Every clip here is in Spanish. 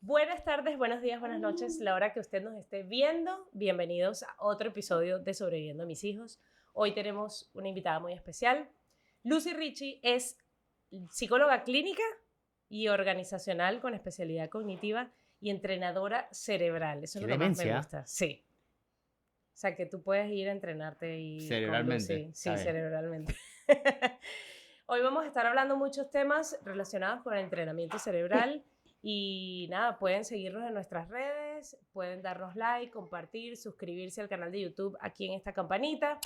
Buenas tardes, buenos días, buenas noches, la hora que usted nos esté viendo. Bienvenidos a otro episodio de Sobreviviendo a mis hijos. Hoy tenemos una invitada muy especial. Lucy Richie es psicóloga clínica y organizacional con especialidad cognitiva y entrenadora cerebral. Eso es ¿Qué lo que más me demencia? gusta. Sí. O sea, que tú puedes ir a entrenarte y con Cerebralmente. Lucy. Está Sí, bien. cerebralmente. Hoy vamos a estar hablando muchos temas relacionados con el entrenamiento cerebral y nada, pueden seguirnos en nuestras redes, pueden darnos like, compartir, suscribirse al canal de YouTube aquí en esta campanita.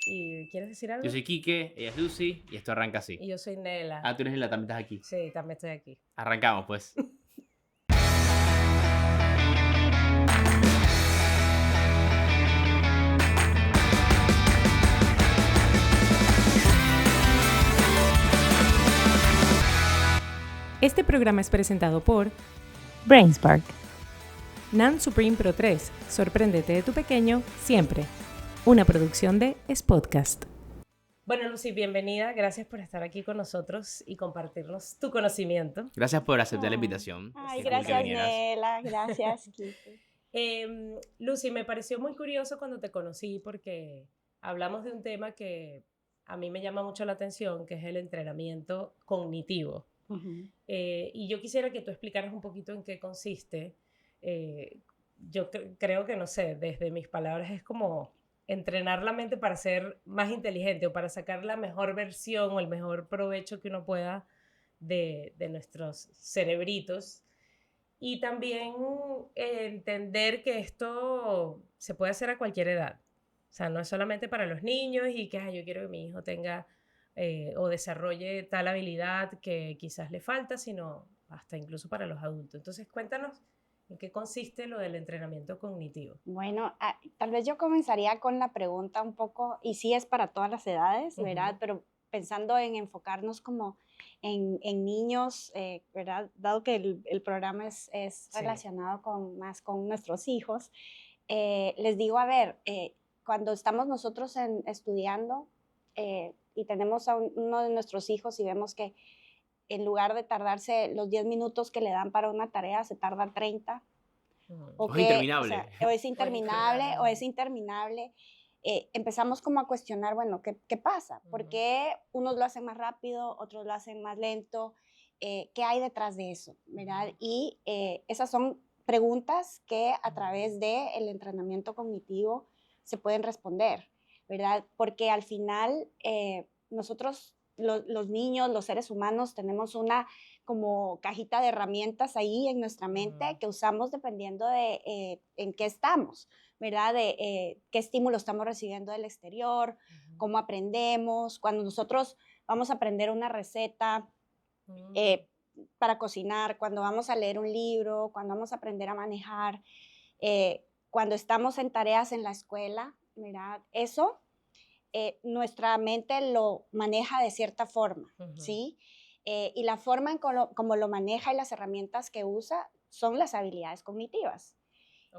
¿Y quieres decir algo? Yo soy Quique, ella es Lucy y esto arranca así. Y yo soy Nela. Ah, tú eres la también estás aquí. Sí, también estoy aquí. Arrancamos, pues. Este programa es presentado por BrainSpark. NAN Supreme Pro 3. Sorpréndete de tu pequeño siempre. Una producción de Spodcast. Bueno, Lucy, bienvenida. Gracias por estar aquí con nosotros y compartirnos tu conocimiento. Gracias por aceptar la invitación. Ay, Qué cool que gracias, vinieras. Nela. Gracias, Quique. Lucy, me pareció muy curioso cuando te conocí porque hablamos de un tema que a mí me llama mucho la atención, que es el entrenamiento cognitivo. Y yo quisiera que tú explicaras un poquito en qué consiste. Yo creo que, no sé, desde mis palabras es como entrenar la mente para ser más inteligente o para sacar la mejor versión o el mejor provecho que uno pueda de nuestros cerebritos. Y también entender que esto se puede hacer a cualquier edad. O sea, no es solamente para los niños y que yo quiero que mi hijo tenga o desarrolle tal habilidad que quizás le falta, sino hasta incluso para los adultos. Entonces, cuéntanos en qué consiste lo del entrenamiento cognitivo. Bueno, tal vez yo comenzaría con la pregunta un poco, y sí es para todas las edades, ¿verdad? Pero pensando en enfocarnos como en niños, ¿verdad? Dado que el programa es Sí. relacionado más con nuestros hijos, les digo, a ver, cuando estamos nosotros estudiando y tenemos a uno de nuestros hijos y vemos que en lugar de tardarse los 10 minutos que le dan para una tarea, se tarda 30. O Es interminable. O es interminable, o es interminable. Empezamos como a cuestionar, bueno, ¿qué pasa? ¿Por qué unos lo hacen más rápido, otros lo hacen más lento? ¿Qué hay detrás de eso? ¿Verdad? Y esas son preguntas que a través del entrenamiento cognitivo se pueden responder, ¿verdad? Porque al final nosotros, los niños, los seres humanos, tenemos una como cajita de herramientas ahí en nuestra mente que usamos dependiendo de en qué estamos, ¿verdad? De qué estímulo estamos recibiendo del exterior, cómo aprendemos. Cuando nosotros vamos a aprender una receta para cocinar, cuando vamos a leer un libro, cuando vamos a aprender a manejar, cuando estamos en tareas en la escuela, ¿verdad? Eso nuestra mente lo maneja de cierta forma, ¿sí? Y la forma en como lo maneja y las herramientas que usa son las habilidades cognitivas.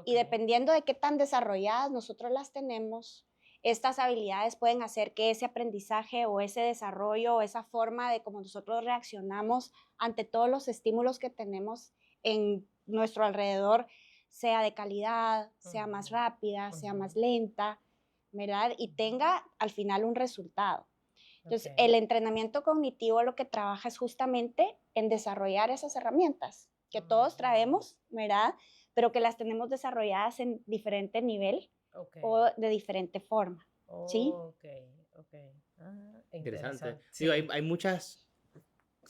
Y dependiendo de qué tan desarrolladas nosotros las tenemos, estas habilidades pueden hacer que ese aprendizaje o ese desarrollo o esa forma de cómo nosotros reaccionamos ante todos los estímulos que tenemos en nuestro alrededor sea de calidad, sea más rápida, sea más lenta, ¿verdad? Y tenga al final un resultado. Entonces, el entrenamiento cognitivo lo que trabaja es justamente en desarrollar esas herramientas que todos traemos, ¿verdad? Pero que las tenemos desarrolladas en diferente nivel o de diferente forma, ¿sí? Interesante. Sí. Digo, hay muchas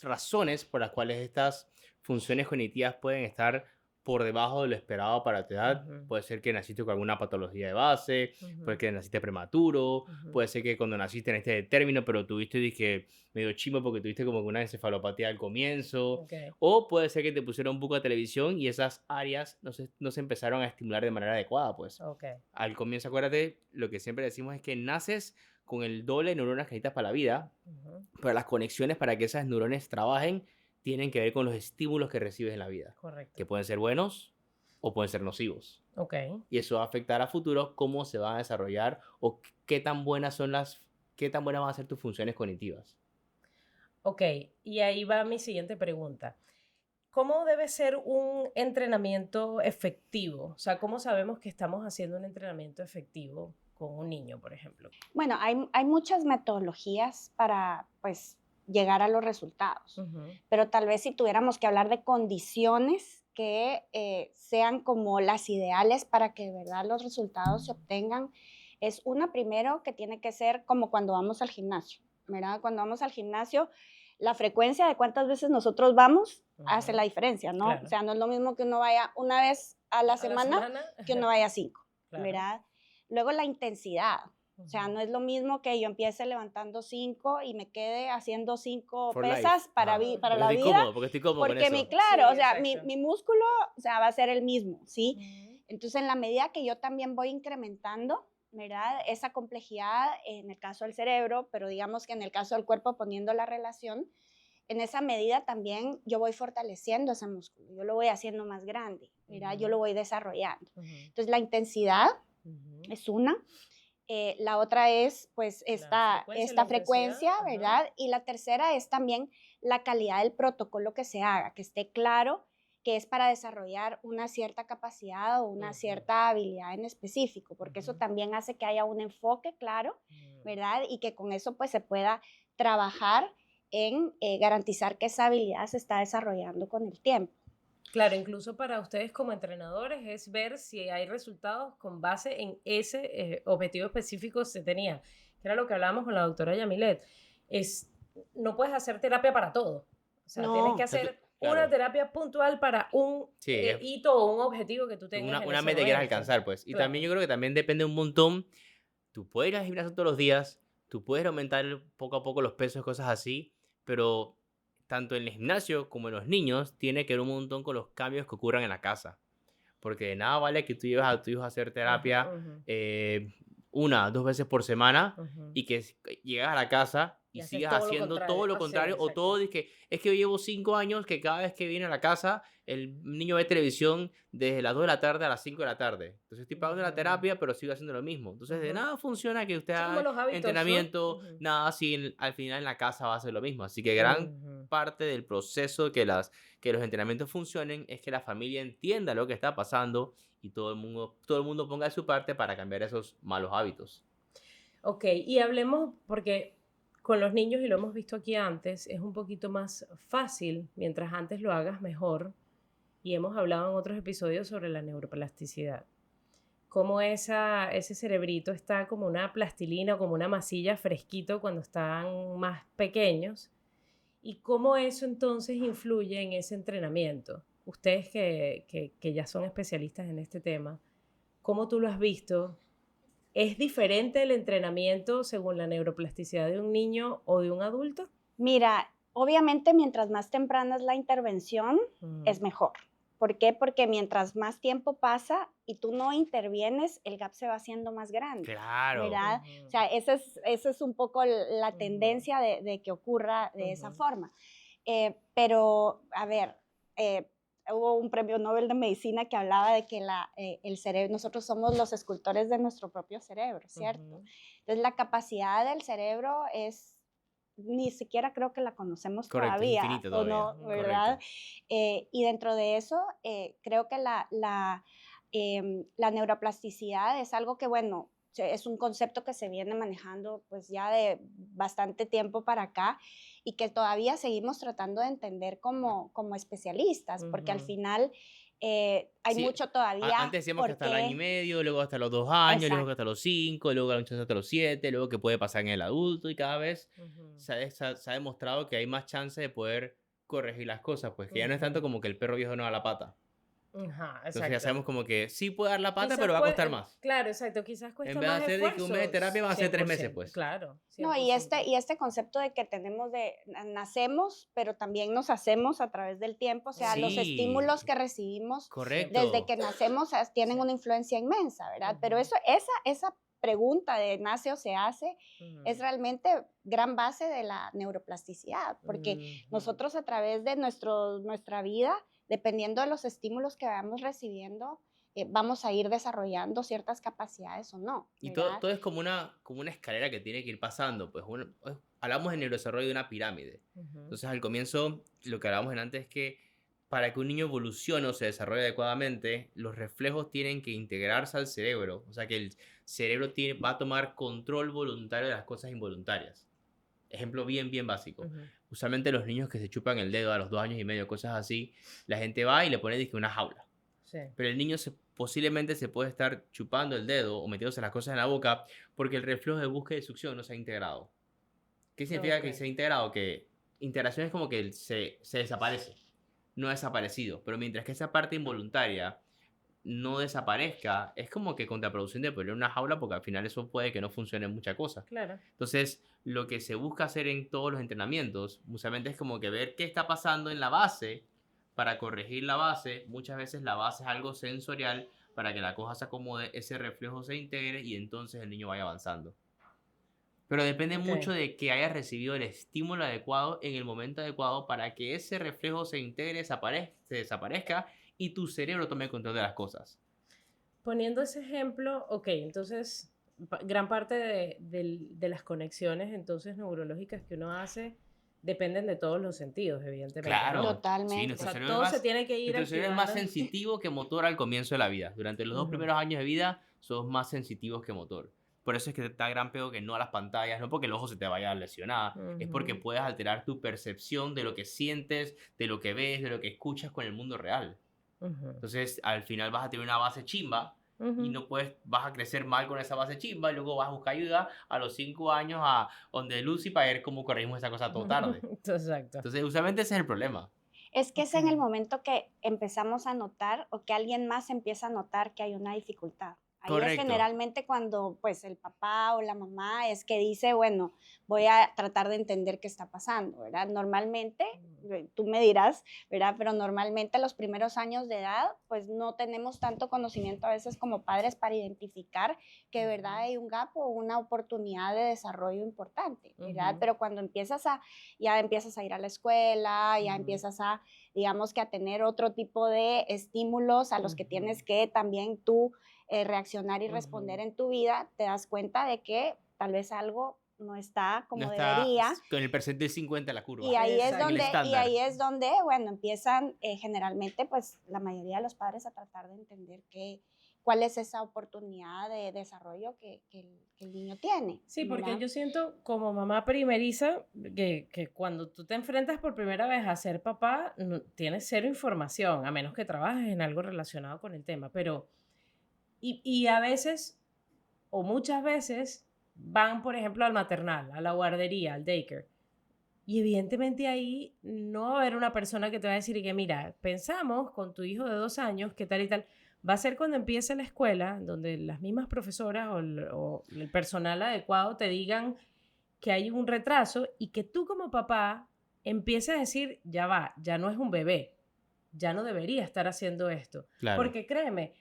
razones por las cuales estas funciones cognitivas pueden estar por debajo de lo esperado para tu edad. Puede ser que naciste con alguna patología de base, puede que naciste prematuro, puede ser que cuando naciste en este término, pero tuviste, dije, medio chimo porque tuviste como una encefalopatía al comienzo, o puede ser que te pusieron un poco de televisión y esas áreas no se empezaron a estimular de manera adecuada, pues. Al comienzo, acuérdate, lo que siempre decimos es que naces con el doble de neuronas que necesitas para la vida, pero las conexiones para que esas neuronas trabajen tienen que ver con los estímulos que recibes en la vida. Correcto. Que pueden ser buenos o pueden ser nocivos. Y eso va a afectar a futuro cómo se van a desarrollar o qué tan buenas van a ser tus funciones cognitivas. Y ahí va mi siguiente pregunta. ¿cómo debe ser un entrenamiento efectivo? O sea, ¿cómo sabemos que estamos haciendo un entrenamiento efectivo con un niño, por ejemplo? Bueno, hay muchas metodologías para, pues, llegar a los resultados, pero tal vez si tuviéramos que hablar de condiciones que sean como las ideales para que de verdad los resultados se obtengan, es una primero que tiene que ser como cuando vamos al gimnasio, ¿verdad? Cuando vamos al gimnasio, la frecuencia de cuántas veces nosotros vamos hace la diferencia, ¿no? Claro. O sea, no es lo mismo que uno vaya una vez a la semana que uno vaya 5, Claro. ¿verdad? Luego la intensidad. O sea, no es lo mismo que yo empiece levantando 5 y me quede haciendo 5 For pesas life. para Ajá. para Porque la estoy vida. cómodo, porque estoy cómodo con Porque eso. claro, Sí, o sea, exacto. mi músculo, o sea, va a ser el mismo, ¿sí? Entonces, en la medida que yo también voy incrementando, ¿verdad? Esa complejidad en el caso del cerebro, pero digamos que en el caso del cuerpo poniendo la relación, en esa medida también yo voy fortaleciendo ese músculo, yo lo voy haciendo más grande, ¿verdad? Yo lo voy desarrollando. Entonces, la intensidad es una. La otra es, pues, esta frecuencia, ¿verdad? Y la tercera es también la calidad del protocolo que se haga, que esté claro que es para desarrollar una cierta capacidad o una cierta habilidad en específico, porque eso también hace que haya un enfoque claro, ¿verdad? Y que con eso, pues, se pueda trabajar en garantizar que esa habilidad se está desarrollando con el tiempo. Claro, incluso para ustedes como entrenadores es ver si hay resultados con base en ese objetivo específico que se tenía, que era lo que hablábamos con la doctora Yamilet. No puedes hacer terapia para todo. O sea, tienes que hacer una terapia puntual para un hito o un objetivo que tú tengas una meta que quieras alcanzar, pues. Y también yo creo que también depende un montón. Tú puedes ir al gimnasio todos los días, tú puedes aumentar poco a poco los pesos, cosas así, pero tanto en el gimnasio como en los niños tiene que ver un montón con los cambios que ocurran en la casa. Porque de nada vale que tú lleves a tu hijo a hacer terapia 1 o 2 veces por semana y que llegas a la casa y sigas haciendo todo lo contrario. O todo es que yo llevo 5 años que cada vez que viene a la casa el niño ve televisión desde las 2 de la tarde a las 5 de la tarde. Entonces estoy pagando la terapia, pero sigo haciendo lo mismo. Entonces de nada funciona que usted haga entrenamiento, nada, si al final en la casa va a ser lo mismo. Así que gran parte del proceso que los entrenamientos funcionen es que la familia entienda lo que está pasando y todo el mundo ponga de su parte para cambiar esos malos hábitos. Ok, y hablemos, porque con los niños, y lo hemos visto aquí antes, es un poquito más fácil, mientras antes lo hagas mejor, y hemos hablado en otros episodios sobre la neuroplasticidad. Cómo ese cerebrito está como una plastilina, como una masilla fresquito cuando están más pequeños, y cómo eso entonces influye en ese entrenamiento. Ustedes que ya son especialistas en este tema, ¿cómo tú lo has visto? ¿Es diferente el entrenamiento según la neuroplasticidad de un niño o de un adulto? Mira, obviamente mientras más temprana es la intervención, es mejor. ¿Por qué? Porque mientras más tiempo pasa y tú no intervienes, el gap se va haciendo más grande. Claro. ¿Verdad? O sea, esa es un poco la tendencia de que ocurra de esa forma. Pero, a ver, hubo un premio Nobel de Medicina que hablaba de que el cerebro, nosotros somos los escultores de nuestro propio cerebro, ¿cierto? Entonces, la capacidad del cerebro ni siquiera creo que la conocemos todavía, infinito ¿o no? ¿Verdad? Y dentro de eso, creo que la neuroplasticidad es algo que, bueno, es un concepto que se viene manejando pues ya de bastante tiempo para acá y que todavía seguimos tratando de entender como especialistas, porque al final hay mucho todavía. Antes decíamos que hasta el año y medio, luego hasta los 2 años, Exacto. luego hasta los 5, luego hasta los 7, luego que puede pasar en el adulto y cada vez se ha demostrado que hay más chance de poder corregir las cosas, pues que ya no es tanto como que el perro viejo no da la pata. Ajá, entonces ya sabemos como que sí puede dar la pata, pero va a costar más. Claro, exacto, quizás cuesta en vez más de hacer esfuerzo. un mes de terapia, van a ser 3 meses, 100%, pues. Claro. 100%. No, y este concepto de que tenemos nacemos, pero también nos hacemos a través del tiempo, o sea, los estímulos que recibimos desde que nacemos tienen una influencia inmensa, ¿verdad? Pero esa pregunta de nace o se hace es realmente gran base de la neuroplasticidad, porque nosotros a través de nuestra vida, dependiendo de los estímulos que vayamos recibiendo, vamos a ir desarrollando ciertas capacidades o no. Y todo es como una escalera que tiene que ir pasando. Pues hablamos de neurodesarrollo de una pirámide. Entonces al comienzo, lo que hablábamos antes es que para que un niño evolucione o se desarrolle adecuadamente, los reflejos tienen que integrarse al cerebro. O sea, que el cerebro va a tomar control voluntario de las cosas involuntarias. Ejemplo bien básico. Usualmente los niños que se chupan el dedo a los 2 años y medio, cosas así, la gente va y le pone dizque una jaula. Sí. Pero el niño posiblemente se puede estar chupando el dedo o metiéndose las cosas en la boca porque el reflejo de búsqueda y succión no se ha integrado. ¿Qué significa que se ha integrado? Que integración es como que se desaparece. No ha desaparecido. Pero mientras que esa parte involuntaria no desaparezca, es como que contraproducente poner una jaula porque al final eso puede que no funcione en muchas cosas. Claro. Entonces, lo que se busca hacer en todos los entrenamientos, usualmente es como que ver qué está pasando en la base para corregir la base. Muchas veces la base es algo sensorial para que la cosa se acomode, ese reflejo se integre y entonces el niño vaya avanzando. Pero depende mucho de que hayas recibido el estímulo adecuado en el momento adecuado para que ese reflejo se integre, se desaparezca y tu cerebro tome control de las cosas. Poniendo ese ejemplo, ok, entonces gran parte de las conexiones entonces neurológicas que uno hace dependen de todos los sentidos, evidentemente. Claro, ¿no? Totalmente. O sea, todo se tiene que ir nuestro cerebro es más activando. sensitivo que motor al comienzo de la vida. Durante los 2 primeros años de vida somos más sensitivos que motor. Por eso es que te da gran pedo que no a las pantallas, no porque el ojo se te vaya a lesionar, es porque puedes alterar tu percepción de lo que sientes, de lo que ves, de lo que escuchas con el mundo real. Entonces, al final vas a tener una base chimba y no vas a crecer mal con esa base chimba y luego vas a buscar ayuda a los 5 años a donde Lucy para ver cómo corregimos esa cosa todo tarde. Exacto. Entonces, usualmente ese es el problema. Es que es en el momento que empezamos a notar o que alguien más empieza a notar que hay una dificultad. Ahí Correcto. es generalmente cuando pues el papá o la mamá es que dice, bueno, voy a tratar de entender qué está pasando, ¿verdad? Normalmente, tú me dirás, ¿verdad? Pero normalmente los primeros años de edad, pues no tenemos tanto conocimiento a veces como padres para identificar que de verdad hay un gap o una oportunidad de desarrollo importante, ¿verdad? Pero cuando ya empiezas a ir a la escuela, ya empiezas a, digamos que a tener otro tipo de estímulos a los que tienes que también tú reaccionar y responder en tu vida, te das cuenta de que tal vez algo no está como debería. Con el percentil 50 la curva. Y ahí, Exacto. es donde, bueno, empiezan generalmente, pues, la mayoría de los padres a tratar de entender cuál es esa oportunidad de desarrollo que el niño tiene. Sí, porque ¿verdad? yo siento como mamá primeriza que cuando tú te enfrentas por primera vez a ser papá, tienes cero información, a menos que trabajes en algo relacionado con el tema, pero... Y a veces, o muchas veces, van, por ejemplo, al maternal, a la guardería, al daycare. Y evidentemente ahí no va a haber una persona que te va a decir que, mira, pensamos con tu hijo de 2 años, qué tal y tal. Va a ser cuando empiece la escuela, donde las mismas profesoras o el personal adecuado te digan que hay un retraso y que tú como papá empieces a decir, ya va, ya no es un bebé, ya no debería estar haciendo esto. Claro. Porque créeme,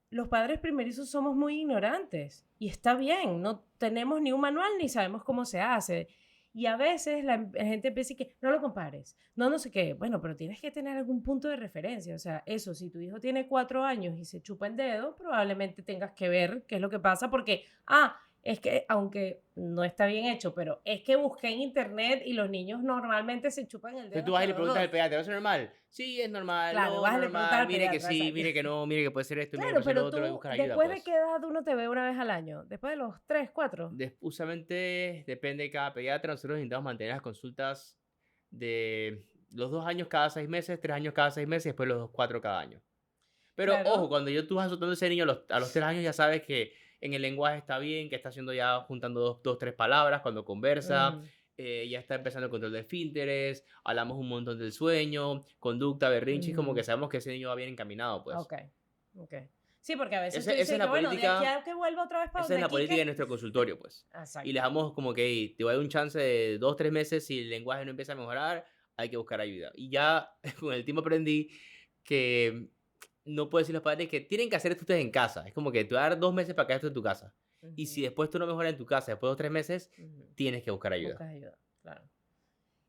los padres primerizos somos muy ignorantes y está bien, no tenemos ni un manual ni sabemos cómo se hace. Y a veces la gente empieza a decir que no lo compares, no sé qué. Bueno, pero tienes que tener algún punto de referencia. O sea, eso, si tu hijo tiene 4 años y se chupa el dedo, probablemente tengas que ver qué es lo que pasa porque, es que, aunque no está bien hecho, pero es que busqué en internet y los niños normalmente se chupan el dedo. Entonces tú vas y le preguntas al pediatra, ¿eso es normal? Sí, es normal. Claro, no, vas y no le normal. preguntas al Mire que pediatra, sí, exacto. mire que no, mire que puede ser esto, mire que Claro, puede ser pero lo otro, y tú, buscar ayuda, ¿después pues. de qué edad uno te ve una vez al año? ¿Después de los 3, 4? Usualmente depende de cada pediatra. Nosotros intentamos mantener las consultas de los 2 años cada 6 meses, 3 años cada 6 meses y después los 4 cada año. Pero Claro. ojo, cuando tú vas azotando a ese niño a los 3 años ya sabes que en el lenguaje está bien, que está haciendo ya juntando 2, 3 palabras cuando conversa. Ya está empezando el control de esfínteres, hablamos un montón del sueño, conducta, berrinches, como que sabemos que ese niño va bien encaminado, pues. Ok. Sí, porque a veces Esa tú dices es la que, bueno, de política- aquí a que vuelva otra vez para Esa es donde la política Quique. de nuestro consultorio, pues. Exacto. Y les damos como que "Hey, te voy a dar un chance de 2, 3 meses, si el lenguaje no empieza a mejorar, hay que buscar ayuda". Y ya con el tiempo aprendí que no puedo decir a los padres que tienen que hacer esto ustedes en casa. Es como que te voy a dar 2 meses para que hagas esto en tu casa. Y si después tú no mejoras en tu casa, después de 2, 3 meses, tienes que buscar ayuda. Buscas ayuda, claro.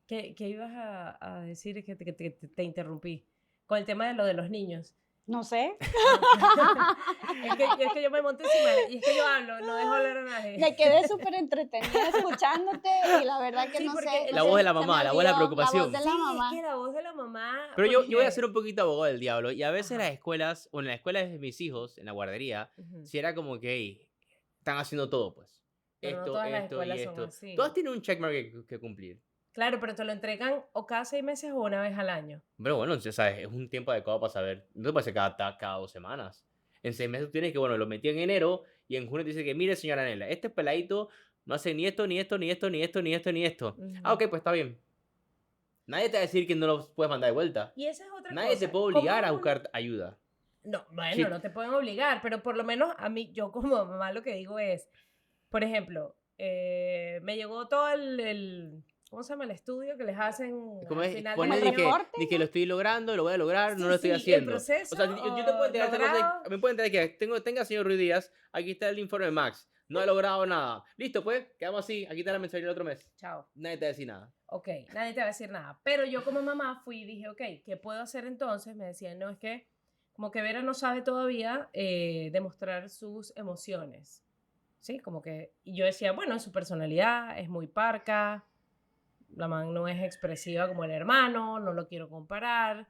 ¿Qué ibas a decir? Que te interrumpí. Con el tema de lo de los niños. No sé. es que yo me monto encima y es que yo hablo, no dejo hablar a nadie. Me quedé súper entretenida escuchándote y la verdad que Sí, no porque sé. La no voz sé, de la se me mamá, la voz de la olvidó preocupación. La voz de Sí, la mamá. es que la voz de la mamá. Pero yo voy a porque- ser un poquito abogado del diablo. Y a veces Ajá. las escuelas, o en las escuelas de mis hijos, en la guardería, Ujú. si era como que "Ey, están haciendo todo, pues. Pero no Esto, todas las esto y escuelas son esto. así. Todas tienen un checkmark que cumplir. Claro, pero te lo entregan o cada 6 meses o una vez al año. Pero bueno, ya sabes, es un tiempo adecuado para saber. No te puede ser cada 2 semanas. En 6 meses tú tienes que, bueno, lo metí en enero y en junio te dice que, mire, señora Nela, este peladito no hace ni esto, ni esto, ni esto, ni esto, ni esto, ni esto. Ah, ok, pues está bien. Nadie te va a decir que no lo puedes mandar de vuelta. Y esa es otra Nadie cosa. te puede ¿Cómo obligar a uno- buscar ayuda. No, bueno, Sí. no te pueden obligar, pero por lo menos a mí, yo como mamá lo que digo es, por ejemplo, me llegó todo ¿cómo se llama? El estudio que les hacen Como al es, final poner el del año. reporte, de que lo estoy logrando, lo voy a lograr, no Sí, lo estoy sí, el haciendo. proceso, O sea, yo te puedo entregar esta cosa, logrado. me puedo entregar que tenga, señor Ruiz Díaz, aquí está el informe de Max, no he logrado nada. Listo, pues, quedamos así, aquí está la mensualidad del otro mes. Chao. Nadie te va a decir nada. Ok, nadie te va a decir nada. Pero yo como mamá fui y dije, ok, ¿qué puedo hacer entonces? Me decían, no, es que como que Vera no sabe todavía demostrar sus emociones. ¿Sí? Como que, y yo decía, bueno, su personalidad es muy parca, la man no es expresiva como el hermano, no lo quiero comparar.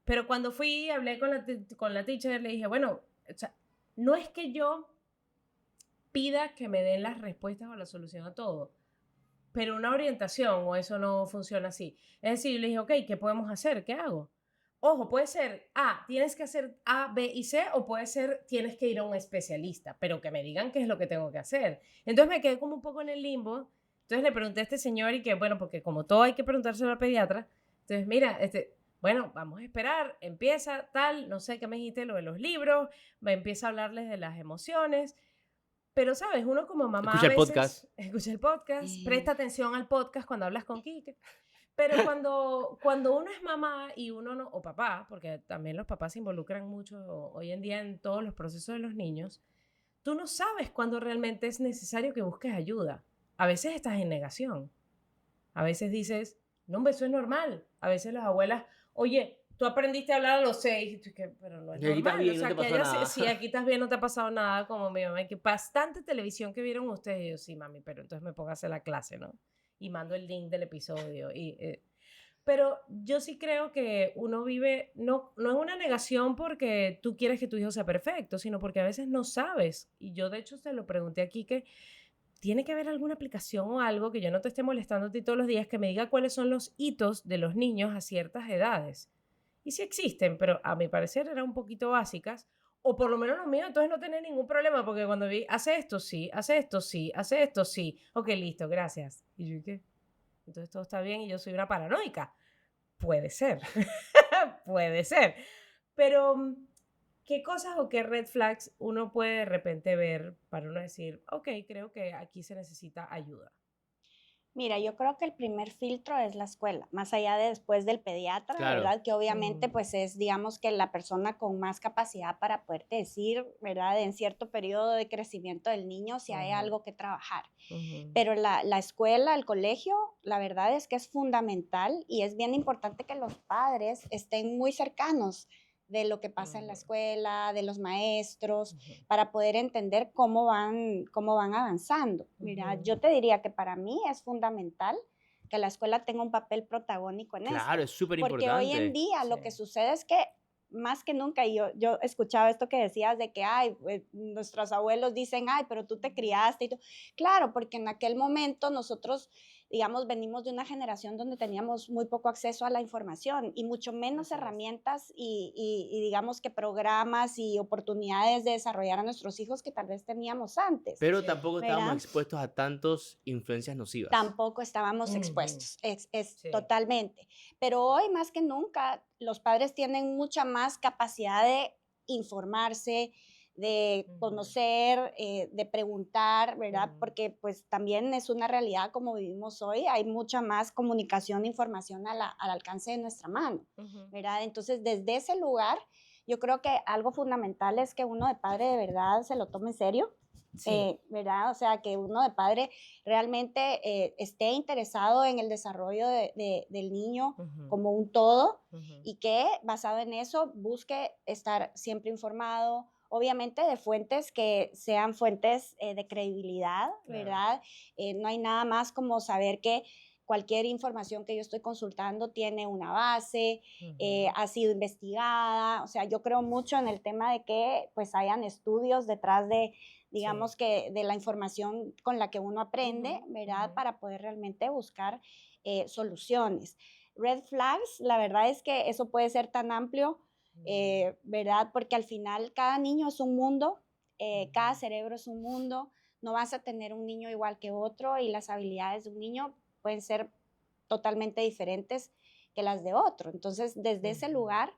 Pero cuando fui, hablé con la teacher, le dije, bueno, o sea, no es que yo pida que me den las respuestas o la solución a todo, pero una orientación o eso no funciona así. Es decir, yo le dije, ok, ¿qué podemos hacer? ¿Qué hago? Ojo, puede ser tienes que hacer A, B y C, o puede ser, tienes que ir a un especialista, pero que me digan qué es lo que tengo que hacer. Entonces me quedé como un poco en el limbo. Entonces le pregunté a este señor y que, bueno, porque como todo hay que preguntárselo al pediatra, entonces mira, bueno, vamos a esperar, empieza tal, no sé qué me dijiste, lo de los libros, me empieza a hablarles de las emociones. Pero, ¿sabes? Uno como mamá Escucha a el veces podcast. escucha el podcast, presta atención al podcast cuando hablas con Kike. Pero cuando uno es mamá y uno no, o papá, porque también los papás se involucran mucho hoy en día en todos los procesos de los niños, tú no sabes cuándo realmente es necesario que busques ayuda. A veces estás en negación. A veces dices, no, hombre, eso es normal. A veces las abuelas, oye, tú aprendiste a hablar a los 6, y tú, pero no es Y aquí estás normal. bien, O no sea, te que pasó nada. si aquí estás bien, no te ha pasado nada, como mi mamá, que bastante televisión que vieron ustedes. Y yo, sí, mami, pero entonces me pongo a hacer la clase, ¿no? Y mando el link del episodio. Pero yo sí creo que uno vive, no en una negación porque tú quieres que tu hijo sea perfecto, sino porque a veces no sabes. Y yo, de hecho, se lo pregunté aquí que tiene que haber alguna aplicación o algo que yo no te esté molestando a ti todos los días que me diga cuáles son los hitos de los niños a ciertas edades. Y sí existen, pero a mi parecer eran un poquito básicas, o por lo menos los míos, entonces no tenía ningún problema, porque cuando vi, hace esto, sí, hace esto, sí, hace esto, sí, ok, listo, gracias. Y yo, ¿qué? Entonces todo está bien y yo soy una paranoica. Puede ser, puede ser. Pero, ¿qué cosas o qué red flags uno puede de repente ver para uno decir, ok, creo que aquí se necesita ayuda? Mira, yo creo que el primer filtro es la escuela, más allá de después del pediatra, Claro. ¿verdad? Que obviamente pues es, digamos que la persona con más capacidad para poderte decir, ¿verdad? En cierto periodo de crecimiento del niño si hay algo que trabajar. Pero la escuela, el colegio, la verdad es que es fundamental y es bien importante que los padres estén muy cercanos de lo que pasa en la escuela, de los maestros, para poder entender cómo van avanzando. Mira, yo te diría que para mí es fundamental que la escuela tenga un papel protagónico en Claro, es esto. súper Porque importante. hoy en día lo Sí. que sucede es que más que nunca, y yo escuchaba esto que decías de que, ay, nuestros abuelos dicen, ay, pero tú te criaste y tú. Claro, porque en aquel momento nosotros, digamos, venimos de una generación donde teníamos muy poco acceso a la información y mucho menos Así es. herramientas y digamos que programas y oportunidades de desarrollar a nuestros hijos que tal vez teníamos antes. Pero Sí. tampoco ¿Verdad? estábamos expuestos a tantas influencias nocivas. Tampoco estábamos Ujú. expuestos, Sí. totalmente. Pero hoy más que nunca los padres tienen mucha más capacidad de informarse, de Ujú. conocer, de preguntar, ¿verdad? Ujú. Porque pues también es una realidad como vivimos hoy, hay mucha más comunicación e información al alcance de nuestra mano, Ujú. ¿verdad? Entonces desde ese lugar yo creo que algo fundamental es que uno de padre de verdad se lo tome en serio, Sí. ¿verdad? O sea, que uno de padre realmente esté interesado en el desarrollo del niño Ujú, como un todo ujú. y que basado en eso busque estar siempre informado, obviamente de fuentes que sean fuentes de credibilidad, Claro. ¿verdad? No hay nada más como saber que cualquier información que yo estoy consultando tiene una base, Ujú, ha sido investigada, o sea, yo creo mucho en el tema de que pues hayan estudios detrás de, sí. digamos que de la información con la que uno aprende, Ujú, ¿verdad? ujú, Para poder realmente buscar soluciones. Red flags, la verdad es que eso puede ser tan amplio, mm, ¿verdad? Porque al final cada niño es un mundo, cada ujú, cerebro es un mundo, no vas a tener un niño igual que otro y las habilidades de un niño pueden ser totalmente diferentes que las de otro. Entonces, desde ese ujú, lugar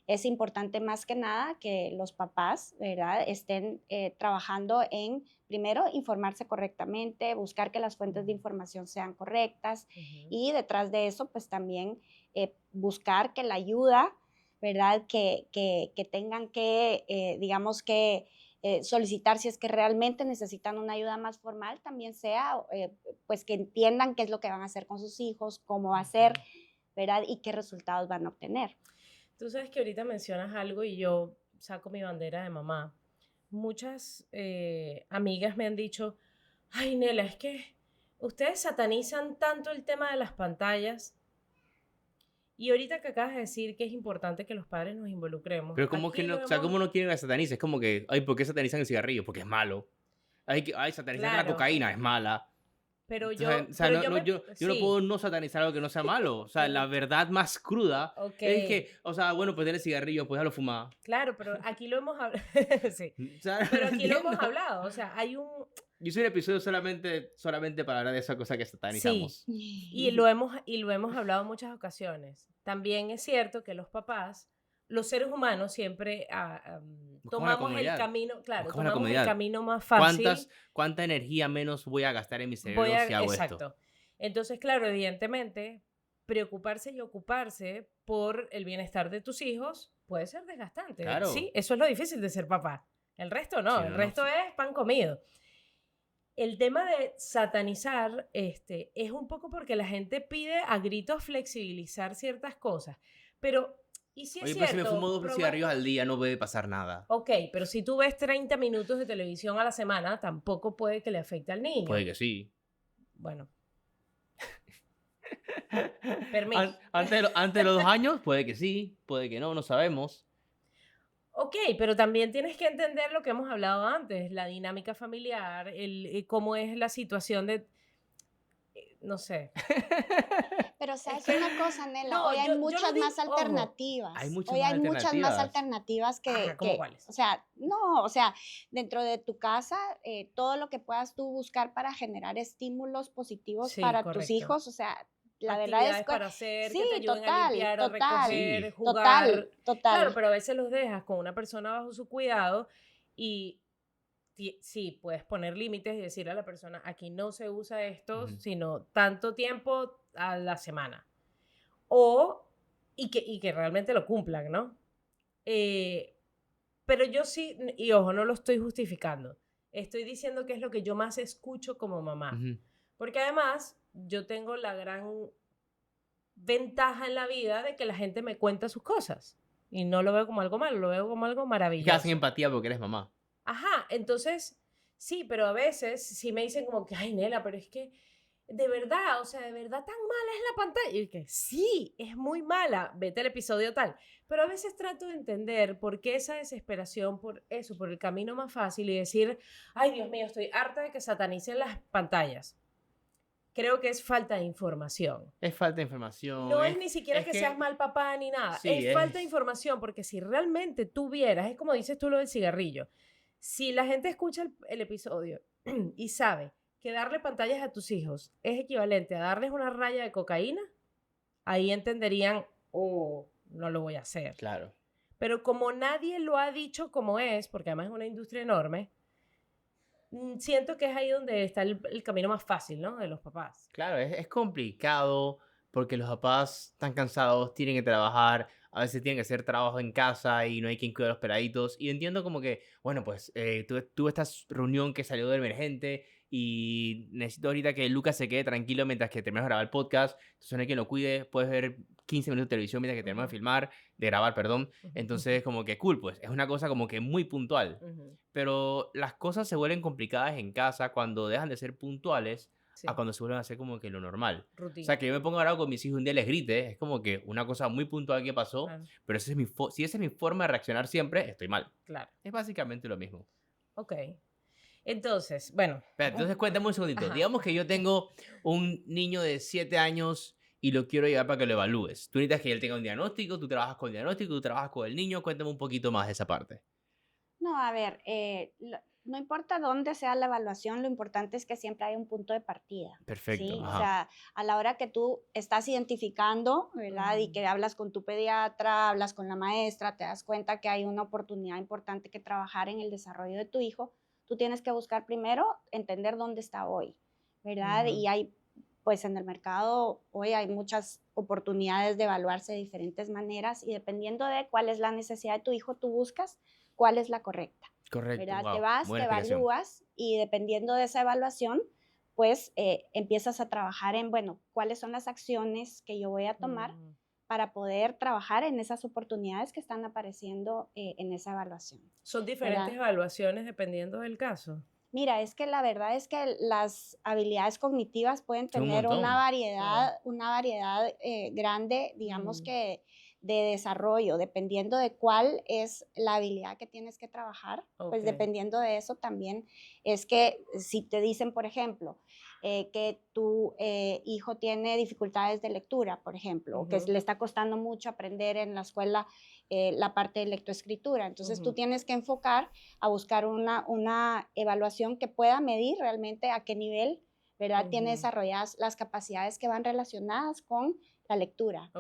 es importante más que nada que los papás, ¿verdad?, estén trabajando en, primero, informarse correctamente, buscar que las fuentes de ujú, información sean correctas ujú, y detrás de eso, pues también buscar que la ayuda, ¿verdad?, que tengan que, digamos que, solicitar si es que realmente necesitan una ayuda más formal, también sea, pues que entiendan qué es lo que van a hacer con sus hijos, cómo va a ser, ujú. ¿verdad? Y qué resultados van a obtener. Tú sabes que ahorita mencionas algo y yo saco mi bandera de mamá. Muchas amigas me han dicho, ay, Nela, es que ustedes satanizan tanto el tema de las pantallas. Y ahorita que acabas de decir que es importante que los padres nos involucremos, Pero como que aquí no, lo o sea, hemos, ¿cómo no quieren que satanice? Es como que, ay, ¿por qué satanizan el cigarrillo? Porque es malo. Ay, satanizaste la claro, cocaína, es mala. Entonces, o sea, pero yo me, yo no sí, puedo no satanizar algo que no sea malo. O sea, la pero, verdad más cruda ok, es que, o sea, bueno, pues tiene cigarrillo, pues déjalo fumar. claro, pero aquí lo hemos hablado, sí, O sea, pero no aquí lo hemos entiendo. hablado, o sea, hay un, Yo hice un episodio solamente para hablar de esa cosa que sí, satanizamos. y lo hemos hablado en muchas ocasiones. También es cierto que los papás, los seres humanos siempre Buscamos la tomamos el comodidad. camino, claro, Buscamos la tomamos el comodidad. camino más fácil. ¿Cuánta energía menos voy a gastar en mi Voy cerebro a, si hago esto? exacto. Entonces, claro, evidentemente, preocuparse y ocuparse por el bienestar de tus hijos puede ser desgastante. Sí, Claro. eso es lo difícil de ser papá. El resto no, Si el no, no. resto es pan comido. El tema de satanizar es un poco porque la gente pide a gritos flexibilizar ciertas cosas. Pero, y si es Oye, pues si me fumo cierto, 2 cigarrillos al día, no puede pasar nada. ok, pero si tú ves 30 minutos de televisión a la semana, tampoco puede que le afecte al Puede niño. que sí. Bueno, permiso. Antes de los 2 años, puede que sí, puede que no, no sabemos. Ok, pero también tienes que entender lo que hemos hablado antes, la dinámica familiar, cómo es la situación de, no sé. Pero Es sabes que, una cosa, Nela, no, hoy hay yo lo muchas digo, más ojo, Hay alternativas. muchas Hoy más hay muchas más alternativas. alternativas ajá, ¿cómo cuáles? o sea, no, o sea, dentro de tu casa, todo lo que puedas tú buscar para generar estímulos positivos Sí, para tus correcto. hijos, o sea, la verdad es Actividades que para hacer, sí, que te ayuden a total, limpiar, a total, recoger, Sí, total, jugar. Claro, total. pero a veces los dejas con una persona bajo su cuidado y sí, puedes poner límites y decirle a la persona, aquí no se usa esto, ujú, sino tanto tiempo a la semana. O, y que realmente lo cumplan, ¿no? Eh, pero yo sí, y ojo, no lo estoy justificando. Estoy diciendo que es lo que yo más escucho como mamá. ujú. Porque además yo tengo la gran ventaja en la vida de que la gente me cuenta sus cosas. Y no lo veo como algo malo, lo veo como algo Es que hacen maravilloso. empatía porque eres mamá. Ajá, entonces, sí, pero a veces sí me dicen como que, ay, Nela, pero es que de verdad, o sea, de verdad tan mala es la pantalla. Y que sí, es muy mala, vete al episodio tal. Pero a veces trato de entender por qué esa desesperación por eso, por el camino más fácil y decir, ay, Dios mío, estoy harta de que satanicen las pantallas. Creo que es falta de información. Es falta de información. No es ni siquiera Es que seas que, mal papá ni nada, sí, es falta de información, porque si realmente tú vieras, es como dices tú lo del cigarrillo, si la gente escucha el episodio y sabe que darle pantallas a tus hijos es equivalente a darles una raya de cocaína, ahí entenderían, oh, no lo voy a hacer. claro. Pero como nadie lo ha dicho como es, porque además es una industria enorme, siento que es ahí donde está el camino más fácil, ¿no? De los papás. Claro, es complicado porque los papás están cansados, tienen que trabajar, a veces tienen que hacer trabajo en casa y no hay quien cuide a los peladitos. Y entiendo como que, bueno, pues tuve esta reunión que salió de emergente y necesito ahorita que Lucas se quede tranquilo mientras que terminamos de grabar el podcast. Entonces no hay quien lo cuide, puedes ver 15 minutos de televisión mientras que terminamos de filmar, de grabar, perdón. Entonces como que cool, pues es una cosa como que muy puntual. Pero las cosas se vuelven complicadas en casa cuando dejan de ser puntuales a cuando se vuelven a hacer como que lo normal. Rutina. O sea, que yo me pongo bravo con mis hijos y un día les grite, es como que una cosa muy puntual que pasó, Claro. pero esa es si esa es mi forma de reaccionar siempre, estoy mal. Claro. Es básicamente lo mismo. Ok. Entonces, bueno. Espera, entonces cuéntame un segundito. Ajá. Digamos que yo tengo un niño de 7 años y lo quiero llevar para que lo evalúes. Tú necesitas que él tenga un diagnóstico, tú trabajas con el diagnóstico, tú trabajas con el niño. Cuéntame un poquito más de esa parte. No, a ver, no importa dónde sea la evaluación, lo importante es que siempre hay un punto de partida. Perfecto. ¿Sí? Ajá. O sea, a la hora que tú estás identificando, ¿verdad? Y que hablas con tu pediatra, hablas con la maestra, te das cuenta que hay una oportunidad importante que trabajar en el desarrollo de tu hijo, tú tienes que buscar primero entender dónde está hoy, ¿verdad? Y hay, pues en el mercado hoy hay muchas oportunidades de evaluarse de diferentes maneras y dependiendo de cuál es la necesidad de tu hijo, tú buscas cuál es la correcta. Correcto. ¿Verdad? Wow. Te vas, te evalúas y dependiendo de esa evaluación, pues empiezas a trabajar en, bueno, cuáles son las acciones que yo voy a tomar para poder trabajar en esas oportunidades que están apareciendo en esa evaluación. ¿Son diferentes ¿verdad? evaluaciones dependiendo del caso? Mira, es que la verdad es que las habilidades cognitivas pueden tener una variedad grande, digamos que de desarrollo, dependiendo de cuál es la habilidad que tienes que trabajar, pues dependiendo de eso también es que si te dicen, por ejemplo, que tu hijo tiene dificultades de lectura, por ejemplo, o que le está costando mucho aprender en la escuela la parte de lectoescritura, entonces tú tienes que enfocar a buscar una evaluación que pueda medir realmente a qué nivel, ¿verdad? Tiene desarrolladas las capacidades que van relacionadas con la lectura,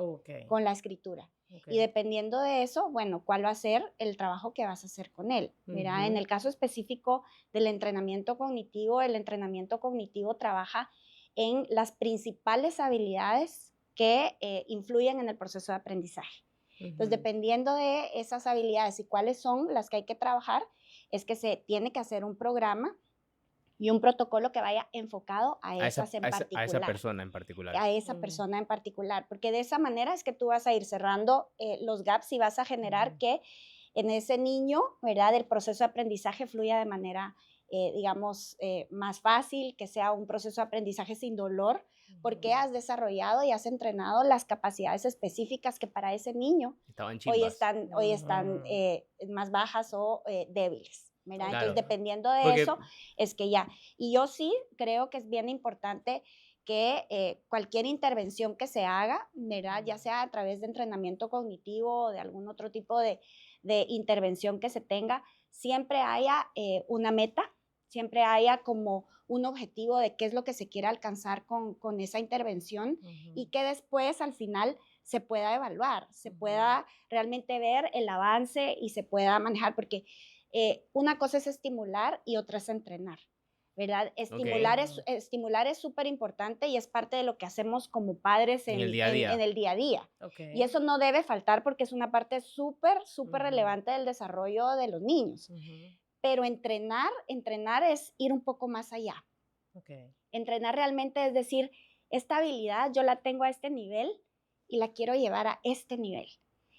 con la escritura. Y dependiendo de eso, bueno, ¿cuál va a ser el trabajo que vas a hacer con él? ¿Verdad? En el caso específico del entrenamiento cognitivo, el entrenamiento cognitivo trabaja en las principales habilidades que influyen en el proceso de aprendizaje. Entonces, dependiendo de esas habilidades y cuáles son las que hay que trabajar, es que se tiene que hacer un programa y un protocolo que vaya enfocado a esas en particular. A esa persona en particular. A esa persona en particular, porque de esa manera es que tú vas a ir cerrando los gaps y vas a generar que en ese niño, ¿verdad? El proceso de aprendizaje fluya de manera, digamos, más fácil, que sea un proceso de aprendizaje sin dolor, porque has desarrollado y has entrenado las capacidades específicas que para ese niño hoy están más bajas o débiles. ¿Verdad? Claro. Entonces, dependiendo de eso, es que ya. Y yo sí creo que es bien importante que cualquier intervención que se haga, ¿verdad? Ya sea a través de entrenamiento cognitivo o de algún otro tipo de intervención que se tenga, siempre haya una meta, siempre haya como un objetivo de qué es lo que se quiere alcanzar con esa intervención y que después al final se pueda evaluar, se pueda realmente ver el avance y se pueda manejar, porque una cosa es estimular y otra es entrenar, ¿verdad? Estimular es súper importante y es parte de lo que hacemos como padres en el día a día. Y eso no debe faltar porque es una parte súper relevante del desarrollo de los niños. Pero entrenar es ir un poco más allá. Entrenar realmente es decir, esta habilidad yo la tengo a este nivel y la quiero llevar a este nivel.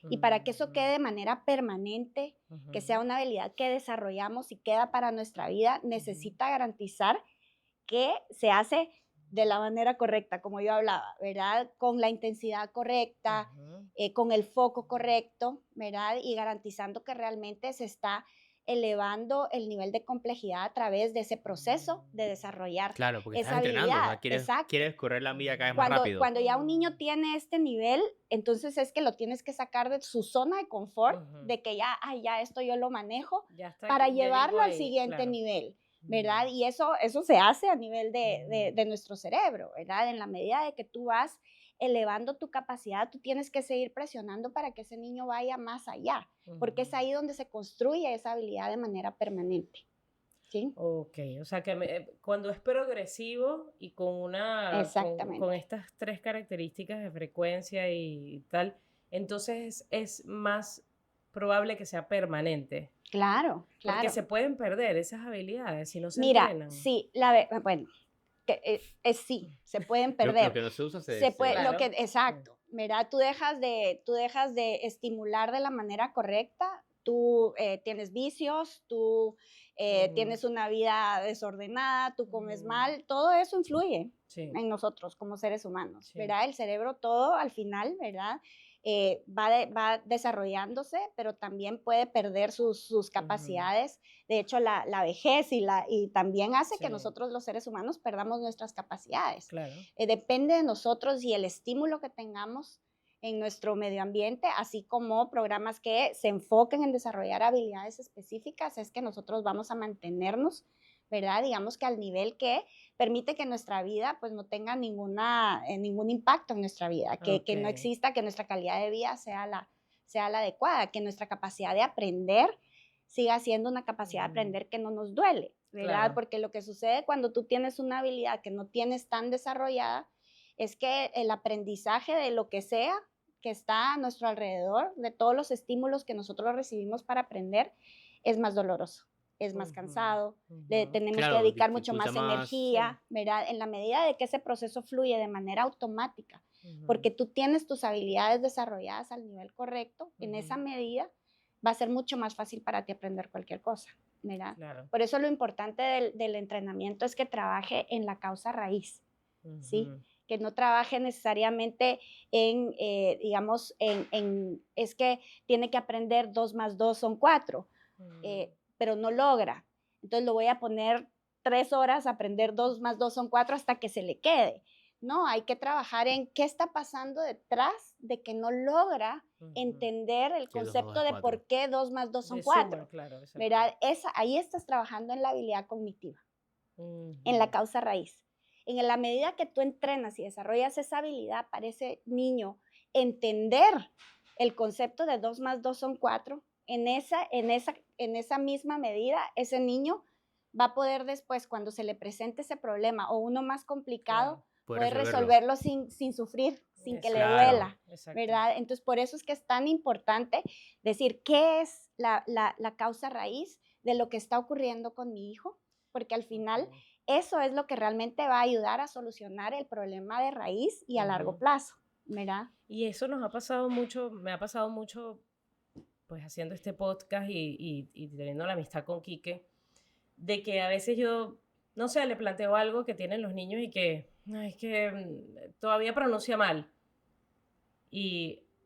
Y para que eso quede de manera permanente, que sea una habilidad que desarrollamos y queda para nuestra vida, necesita garantizar que se hace de la manera correcta, como yo hablaba, ¿verdad? Con la intensidad correcta, con el foco correcto, ¿verdad? Y garantizando que realmente se está elevando el nivel de complejidad a través de ese proceso de desarrollar claro, porque esa estás entrenando, habilidad. o sea, quieres correr la milla cada vez más rápido. Cuando ya un niño tiene este nivel, entonces es que lo tienes que sacar de su zona de confort, de que ya esto yo lo manejo, para llevarlo al siguiente nivel, ¿verdad? Y eso se hace a nivel de nuestro cerebro, ¿verdad? En la medida de que tú vas elevando tu capacidad, tú tienes que seguir presionando para que ese niño vaya más allá, porque es ahí donde se construye esa habilidad de manera permanente. ¿Sí? Ok, o sea que cuando es progresivo y con estas 3 características de frecuencia y tal, entonces es más probable que sea permanente. Claro, Porque claro. se pueden perder esas habilidades si no se Mira, entrenan. sí, bueno, sí, se pueden Lo perder. que no se usa Se puede, Claro. lo que, exacto, ¿verdad? Tú dejas de estimular de la manera correcta, tú tienes vicios, tú tienes una vida desordenada, tú comes mal, todo eso influye Sí. en nosotros como seres humanos, Sí. ¿verdad? El cerebro todo al final, ¿verdad? Va desarrollándose, pero también puede perder sus capacidades. De hecho, la vejez y también hace que Sí. nosotros los seres humanos perdamos nuestras capacidades. Claro. Depende de nosotros y el estímulo que tengamos en nuestro medio ambiente, así como programas que se enfoquen en desarrollar habilidades específicas, es que nosotros vamos a mantenernos, ¿verdad? Digamos que al nivel que permite que nuestra vida pues no tenga ningún impacto en nuestra vida, que no exista, que nuestra calidad de vida sea la adecuada, que nuestra capacidad de aprender siga siendo una capacidad de aprender que no nos duele, ¿verdad? Claro. Porque lo que sucede cuando tú tienes una habilidad que no tienes tan desarrollada es que el aprendizaje de lo que sea que está a nuestro alrededor, de todos los estímulos que nosotros recibimos para aprender, es más doloroso, es más cansado, le tenemos que dedicar mucho más energía, ¿verdad? En la medida de que ese proceso fluye de manera automática, porque tú tienes tus habilidades desarrolladas al nivel correcto, en esa medida va a ser mucho más fácil para ti aprender cualquier cosa, ¿verdad? Claro. Por eso lo importante del entrenamiento es que trabaje en la causa raíz, ¿sí? Que no trabaje necesariamente en, digamos, es que tiene que aprender 2 más 2 son 4, pero no logra. Entonces lo voy a poner 3 horas a aprender 2 más 2 son 4 hasta que se le quede. No, hay que trabajar en qué está pasando detrás de que no logra entender el concepto de por qué 2 más 2 son 4. Claro, ¿verdad? Ahí estás trabajando en la habilidad cognitiva, en la causa raíz. En la medida que tú entrenas y desarrollas esa habilidad para ese niño, entender el concepto de 2 más 2 son 4, en esa misma medida, ese niño va a poder después, cuando se le presente ese problema o uno más complicado, poder resolverlo sin sufrir, sin que le duela, ¿verdad? Entonces, por eso es que es tan importante decir qué es la causa raíz de lo que está ocurriendo con mi hijo, porque al final eso es lo que realmente va a ayudar a solucionar el problema de raíz y a largo plazo, ¿verdad? Y eso nos ha pasado mucho, me ha pasado mucho, pues haciendo este podcast y teniendo la amistad con Quique, de que a veces yo, no sé, le planteo algo que tienen los niños y que, es que todavía pronuncia mal.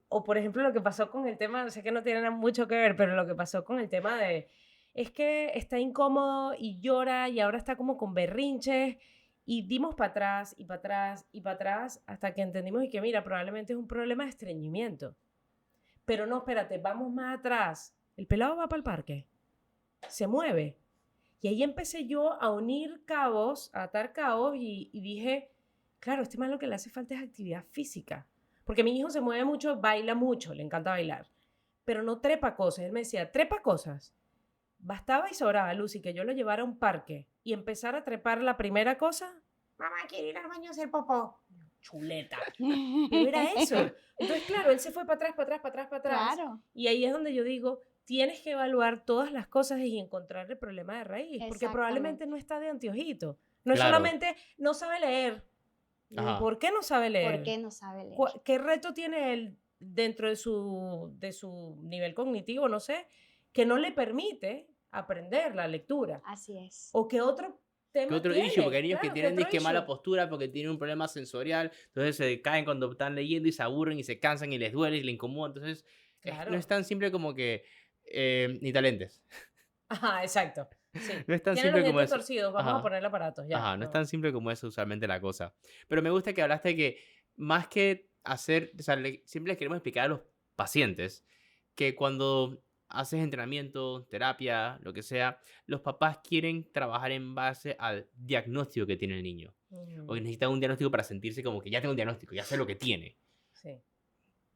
O por ejemplo lo que pasó con el tema, sé que no tiene mucho que ver, pero lo que pasó con el tema de, es que está incómodo y llora y ahora está como con berrinches y dimos para atrás y para atrás y para atrás hasta que entendimos y que mira, probablemente es un problema de estreñimiento. Pero no, espérate, vamos más atrás. El pelado va para el parque, se mueve. Y ahí empecé yo a unir cabos, a atar cabos y dije, claro, este man lo que le hace falta es actividad física. Porque mi hijo se mueve mucho, baila mucho, le encanta bailar, pero no trepa cosas. Él me decía, trepa cosas. Bastaba y sobraba, Lucy, que yo lo llevara a un parque y empezara a trepar la primera cosa. Mamá, quiero ir al baño a hacer popó. Chuleta. Pero era eso. Entonces, claro, él se fue para atrás, para atrás, para atrás, para atrás. Claro. Y ahí es donde yo digo, tienes que evaluar todas las cosas y encontrar el problema de raíz. Porque probablemente no está de anteojito. No es solamente, no sabe leer. ¿Por qué no sabe leer? ¿Por qué no sabe leer? ¿Qué reto tiene él dentro de su nivel cognitivo, no sé, que no le permite aprender la lectura? Así es. ¿O qué otro tema ¿Qué otro tiene? issue? Porque hay niños Claro, que tienen disque mala postura porque tienen un problema sensorial, entonces se caen cuando están leyendo y se aburren y se cansan y les duele y les incomoda, entonces no es tan simple como que ni talentes. Ajá, exacto. Sí. No es tan Tienen simple los como dientes eso. torcidos, vamos a ponerle aparatos ya. No es tan simple como eso usualmente la cosa. Pero me gusta que hablaste que más que hacer, o sea, siempre les queremos explicar a los pacientes que cuando haces entrenamiento, terapia, lo que sea, los papás quieren trabajar en base al diagnóstico que tiene el niño. O que necesita un diagnóstico para sentirse como que ya tengo un diagnóstico, ya sé lo que tiene. Sí.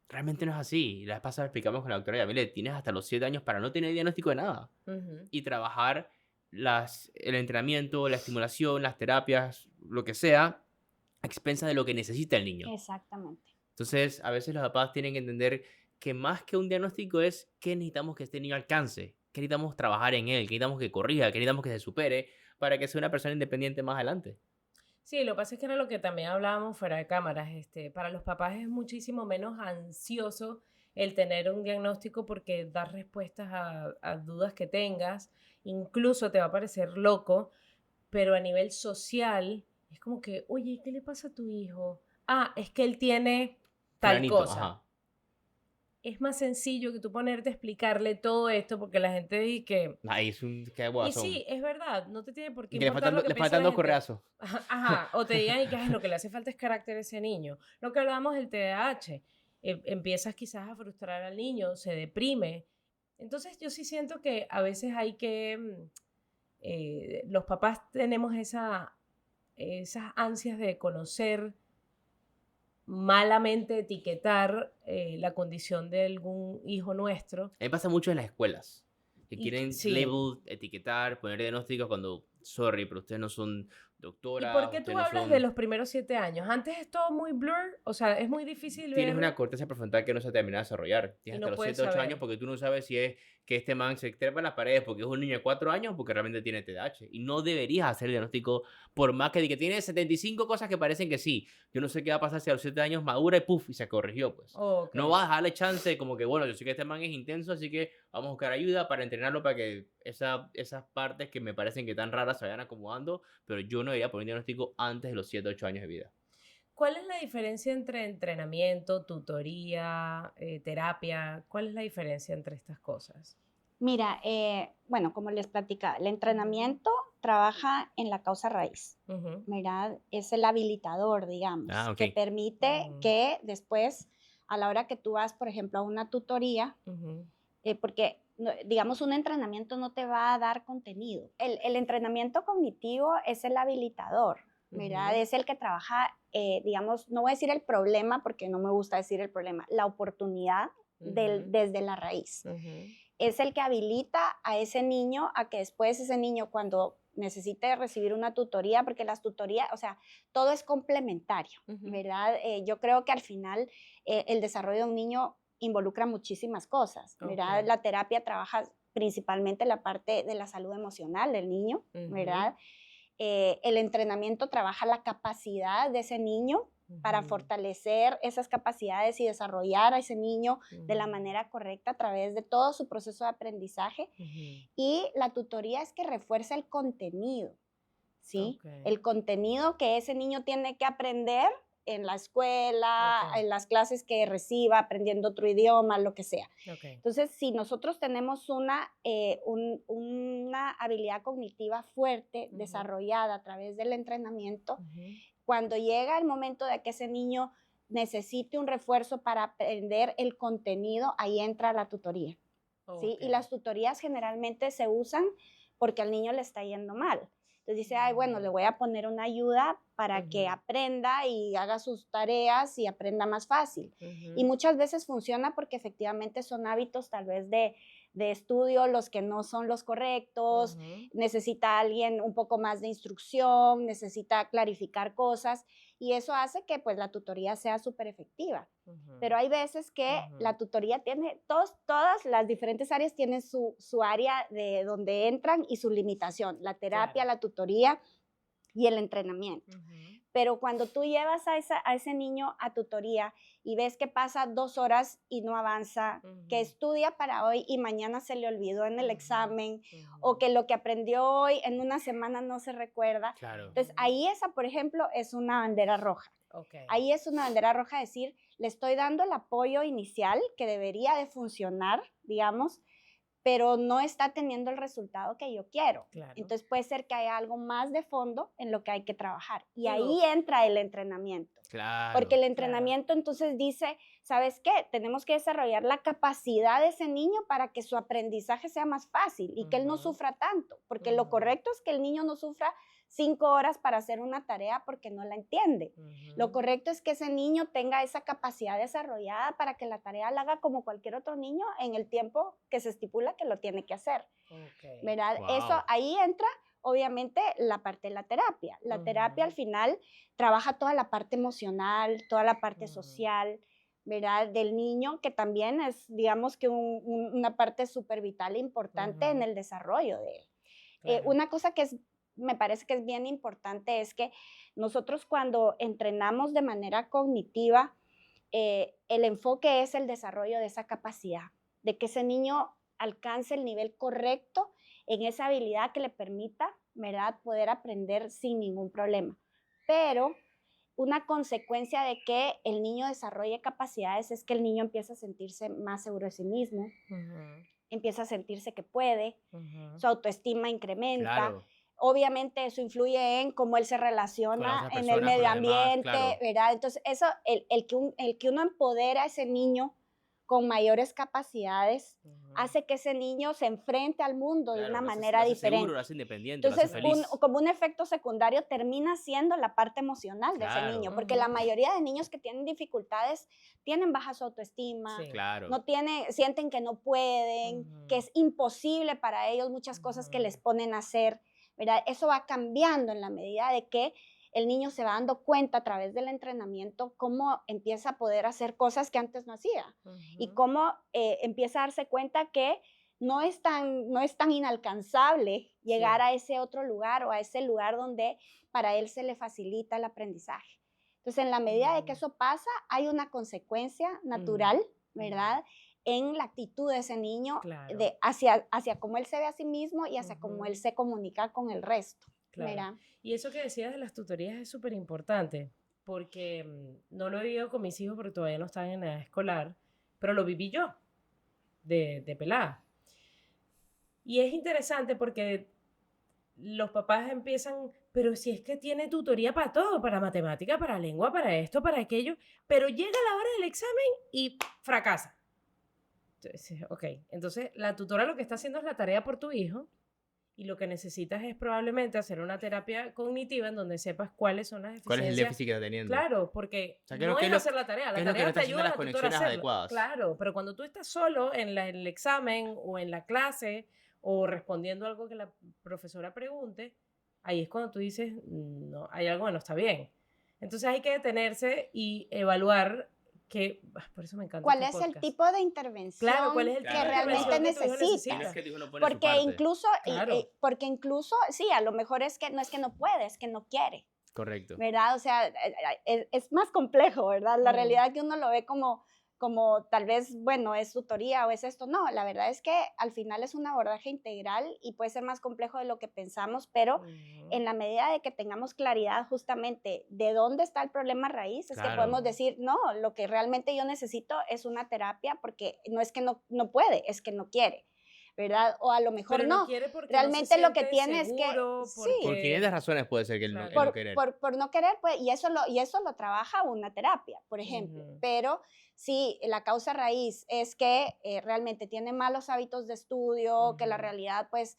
Realmente no es así. La vez pasada explicamos con la doctora Yamile, tienes hasta los 7 años para no tener diagnóstico de nada. Y trabajar el entrenamiento, la estimulación, las terapias, lo que sea, a expensas de lo que necesita el niño. Exactamente. Entonces, a veces los papás tienen que entender que más que un diagnóstico es qué necesitamos que este niño alcance, qué necesitamos trabajar en él, qué necesitamos que corrija, qué necesitamos que se supere para que sea una persona independiente más adelante. Sí, lo que pasa es que era lo que también hablábamos fuera de cámaras. Para los papás es muchísimo menos ansioso el tener un diagnóstico porque da respuestas a dudas que tengas. Incluso te va a parecer loco, pero a nivel social es como que, oye, ¿qué le pasa a tu hijo? Ah, es que él tiene tal Fulanito, cosa. ajá. Es más sencillo que tú ponerte a explicarle todo esto porque la gente dice que... Ahí es un qué Y guasón. sí, es verdad, no te tiene por qué Y que le importar faltan, lo que le piense faltan la dos gente. correazos. Ajá, o te digan y que "Ay, lo que le hace falta es carácter a ese niño". Lo que hablábamos del TDAH, empiezas quizás a frustrar al niño, se deprime. Entonces yo sí siento que a veces hay que, los papás tenemos esas ansias de conocer, malamente etiquetar la condición de algún hijo nuestro. A mí me pasa mucho en las escuelas, que Y quieren sí. label, etiquetar, poner diagnósticos cuando, sorry, pero ustedes no son ¿Y por doctoras, qué ustedes tú no hablas de son... los primeros 7 años? Antes es todo muy blur, o sea, es muy difícil Tienes una ver corteza prefrontal que no se termina de desarrollar. y Tienes hasta no los puedes 7 8 años saber. porque tú no sabes si es que este man se trepa en las paredes porque es un niño de 4 años o porque realmente tiene TDAH. Y no deberías hacer el diagnóstico por más que tiene 75 cosas que parecen que sí. Yo no sé qué va a pasar si a los 7 años madura y puff, y se corrigió, pues. Ok, No vas a darle chance como que, bueno, yo sé que este man es intenso, así que vamos a buscar ayuda para entrenarlo para que esas partes que me parecen que tan raras se vayan acomodando, pero yo no debería poner un diagnóstico antes de los 7 8 años de vida. ¿cuál es la diferencia entre entrenamiento, tutoría, terapia? ¿Cuál es la diferencia entre estas cosas? Mira, bueno, como les platicaba, el Ujú, entrenamiento trabaja en la causa raíz, ujú, ¿verdad? Es el habilitador, Ah, digamos, ok. que permite ujú, que después, a la hora que tú vas, por ejemplo, a una tutoría, ujú. porque, digamos, un entrenamiento no te va a dar contenido. El entrenamiento cognitivo es el habilitador, ¿verdad? Ujú, Es el que trabaja, digamos, no voy a decir el problema porque no me gusta decir el problema, la oportunidad ujú, desde la raíz. ujú, Es el que habilita a ese niño a que después ese niño cuando necesite recibir una tutoría, porque las tutorías, o sea, todo es complementario, ujú. ¿verdad? Yo creo que al final el desarrollo de un niño involucra muchísimas cosas, Ok. ¿verdad? La terapia trabaja principalmente la parte de la salud emocional del niño, Ujú, ¿verdad? El entrenamiento trabaja la capacidad de ese niño para ujú, fortalecer esas capacidades y desarrollar a ese niño de la ujú, manera correcta a través de todo su proceso de aprendizaje. ujú. Y la tutoría es que refuerza el contenido, ¿sí? Ok, El contenido que ese niño tiene que aprender en la escuela, ok, en las clases que reciba, aprendiendo otro idioma, lo que sea. ok. Entonces, si nosotros tenemos una habilidad cognitiva fuerte, Ujú, desarrollada a través del entrenamiento, ujú. cuando llega el momento de que ese niño necesite un refuerzo para aprender el contenido, ahí entra la tutoría. ¿Sí? Ok. Y las tutorías generalmente se usan porque al niño le está yendo mal. Entonces dice, ay, bueno, le Ujú, voy a poner una ayuda para que ujú, aprenda y haga sus tareas y aprenda más fácil. Y ujú, muchas veces funciona porque efectivamente son hábitos tal vez de estudio los que no son los correctos, ujú, necesita alguien un poco más de instrucción, necesita clarificar cosas y eso hace que pues la tutoría sea súper efectiva. ujú, Pero hay veces que ujú. la tutoría tiene, todas las diferentes áreas tienen su área de donde entran y su limitación, la terapia, Claro. la tutoría y el entrenamiento. Ujú, Pero cuando tú llevas a ese niño a tutoría y ves que pasa 2 horas y no avanza, que ujú, estudia para hoy y mañana se le olvidó en el ujú, examen, o ujú. que lo que aprendió hoy en una semana no se recuerda, Claro. entonces ahí esa, por ejemplo, es una bandera roja. Ok, Ahí es una bandera roja decir, le estoy dando el apoyo inicial que debería de funcionar, digamos, pero no está teniendo el resultado que yo quiero. claro. Entonces puede ser que haya algo más de fondo en lo que hay que trabajar. Y ahí Digo, entra el entrenamiento. Porque Claro. el claro. entrenamiento entonces dice, ¿sabes qué? Tenemos que desarrollar la capacidad de ese niño para que su aprendizaje sea más fácil y que él no Ujú, sufra tanto. Porque lo ujú, correcto es que el niño no sufra 5 horas para hacer una tarea porque no la entiende. Lo ujú. correcto es que ese niño tenga esa capacidad desarrollada para que la tarea la haga como cualquier otro niño en el tiempo que se estipula que lo tiene que hacer. Ok. ¿Verdad? Eso Wow. ahí entra obviamente, la parte de la terapia. La terapia al final trabaja toda la parte emocional, toda la parte social, ¿verdad? Del niño, que también es, digamos que una parte súper vital e importante en el desarrollo de él. Claro. Una cosa que me parece que es bien importante es que nosotros cuando entrenamos de manera cognitiva, el enfoque es el desarrollo de esa capacidad, de que ese niño alcance el nivel correcto en esa habilidad que le permita, ¿verdad?, poder aprender sin ningún problema. Pero una consecuencia de que el niño desarrolle capacidades es que el niño empieza a sentirse más seguro de sí mismo, empieza a sentirse que puede, su autoestima incrementa. Claro. Obviamente eso influye en cómo él se relaciona en el medio ambiente, claro. ¿verdad? Entonces, eso, el que uno empodera a ese niño con mayores capacidades, hace que ese niño se enfrente al mundo de una manera diferente. Seguro, lo hace independiente, Entonces, lo hace feliz. como un efecto secundario termina siendo la parte emocional de ese niño, Claro. porque la mayoría de niños que tienen dificultades tienen baja su autoestima, Sí. Claro. no sienten que no pueden, que es imposible para ellos muchas cosas que les ponen a hacer, ¿verdad? Eso va cambiando en la medida de que el niño se va dando cuenta a través del entrenamiento cómo empieza a poder hacer cosas que antes no hacía y cómo empieza a darse cuenta que no es tan inalcanzable llegar a ese otro lugar o a ese lugar donde para él se le facilita el aprendizaje. Entonces, en la medida de que eso pasa, hay una consecuencia natural, ¿verdad?, en la actitud de ese niño, Claro. hacia cómo él se ve a sí mismo y hacia cómo él se comunica con el resto. Claro. ¿Verdad? Y eso que decías de las tutorías es súper importante, porque no lo he vivido con mis hijos porque todavía no están en edad escolar, pero lo viví yo, de pelada. Y es interesante porque los papás empiezan, pero si es que tiene tutoría para todo, para matemática, para lengua, para esto, para aquello, pero llega la hora del examen y fracasa. Entonces, ok, entonces la tutora lo que está haciendo es la tarea por tu hijo y lo que necesitas es probablemente hacer una terapia cognitiva en donde sepas cuáles son las deficiencias. ¿Cuál es el déficit que está teniendo? Claro, porque O sea, no es hacer la tarea te ayuda a la tutora a hacerlo. Adecuadas. Claro, pero cuando tú estás solo en el examen o en la clase o respondiendo algo que la profesora pregunte, ahí es cuando tú dices, no, hay algo que no está bien. Entonces hay que detenerse y evaluar por eso me encanta ¿Cuál este es el podcast. tipo de intervención ¿cuál es el que realmente necesitas? Porque incluso, sí, a lo mejor es que no puede, es que no quiere. Correcto. ¿Verdad? O sea, es más complejo, ¿verdad? La realidad que uno lo ve como tal vez, bueno, es tutoría o es esto. No, la verdad es que al final es un abordaje integral y puede ser más complejo de lo que pensamos, pero en la medida de que tengamos claridad justamente de dónde está el problema raíz, es que podemos decir, no, lo que realmente yo necesito es una terapia porque no es que no puede, es que no quiere. ¿Verdad? O a lo mejor pero no. Realmente lo que tiene es que sí, por 500 razones puede ser que claro. no querer. Por no querer, pues, y eso lo trabaja una terapia, por ejemplo. Pero si la causa raíz es que realmente tiene malos hábitos de estudio, que la realidad pues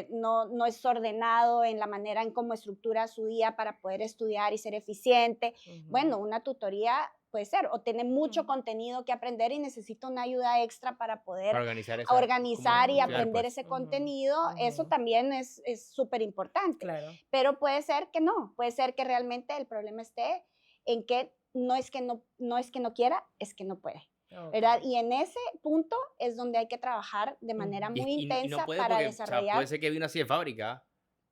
no es ordenado en la manera en cómo estructura su día para poder estudiar y ser eficiente, bueno, una tutoría puede ser, o tiene mucho contenido que aprender y necesita una ayuda extra para poder organizar y aprender ese contenido, eso también es súper importante. Claro. Pero puede ser que no, puede ser que realmente el problema esté en que no es que no quiera, es que no puede. ¿Verdad? Y en ese punto es donde hay que trabajar de manera muy intensa para desarrollar. O sea, puede ser que vino así de fábrica.